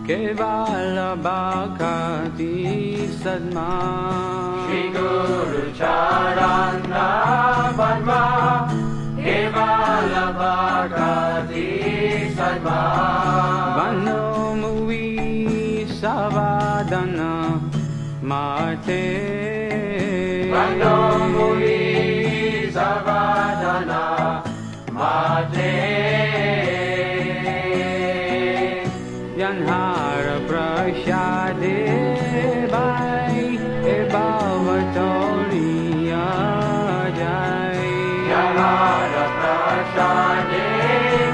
Kevala Bhakti Sadma Shri Guru Charana Padma Kevala Bhakti Sadma Vano Muvi Savadana Mate Vano Muvi Savadana Mate Janhara Prashade Bhai E Bhavatoriya Jai Janhara Prashade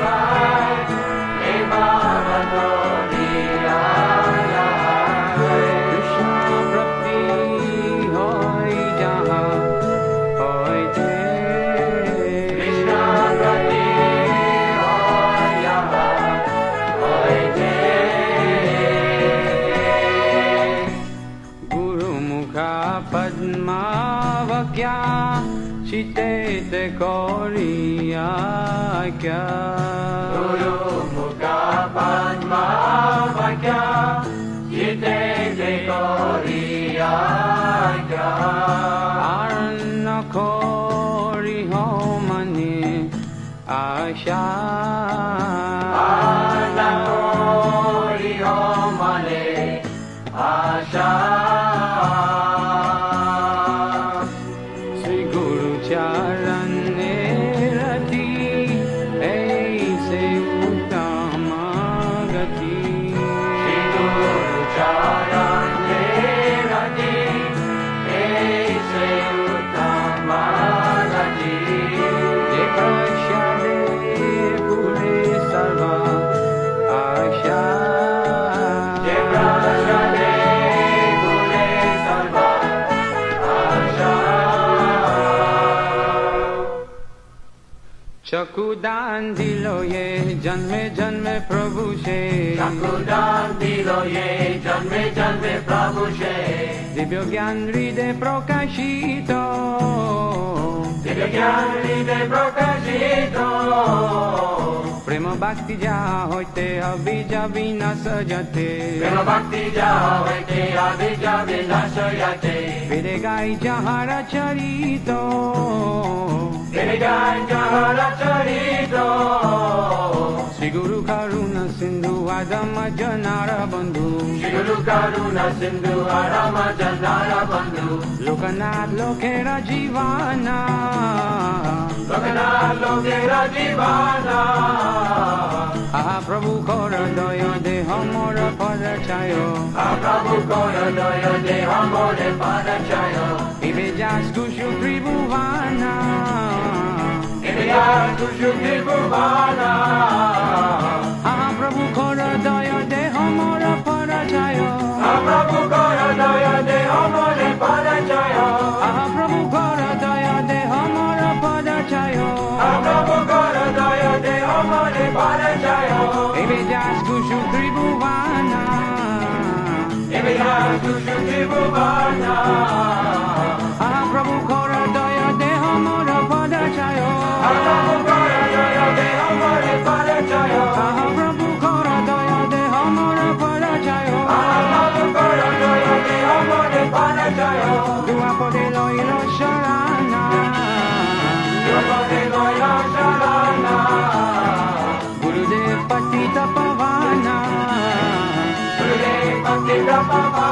Bhai E Bhavatoriya Jai Krishna Bhakti Hoy Jaha Hoy Te Krishna Bhakti Hoy Jaha Hoy Te Guru Mukha Padma Vakya Chite Te Koriya Kya Guru Mukha Padma Vakya Jite Te Koriya Kya Arna Kori Homani Asha Anakori Omane Asha Sri Guru Charan Rati Aise Uttama Gati Shri Guru Charane Rati Aise Uttama Gati Je Prashade Pure Sarva Asha Je Prashade Gure Sarva Asha चकुदान दिलो ये जन्मे जन्मे प्रभु से Chakudan dilo ye janme janme Prabhu she Divya ज्ञान हृदय प्रकाशित Divya Gyan Hriday Prakashito प्रेम भक्ति जा होते अभी जाबी न सजते Prema Bhakti Jahavaite Abhija Vinashayate फिरे गाई जहारा चरित Vinigai Jahara Charito श्री गुरु करुणा सिंधु आदम जनार बंधु Shri Guru Karuna Sindhu Arama Jannara Bandhu Loknath लोकेरा जीवाना Lokanath Lokera Jivana आहा प्रभु कर दय दे हमर पद छायो Prabhu Kora Daya De Amore Padachayo इबे जास कुशु त्रिभुवाना Ivya Kushukti Bhuvana आहा प्रभु कर दय दे हमर पद छायो Prabhu Kora Daya De Amore Padachayo आहा प्रभु कर दय दे हमर पद छायो Prabhu Kora Daya De Amore Padachayo इबे जास कुशु त्रिभुवाना Ivya Kushukti Bhuvana आहा प्रभु कर दय दे हमर पद छायो Prabhu Kora Daya De Amore Padachayo आहा प्रभु कर दय दे हमर पद छायो Prabhu Kora Daya De Amore Padachayo दुआ पदे लइलो शरणा Prabhu Goya Sharana गुरुदेव पतित पवाना Gurudev Bhakti Pavana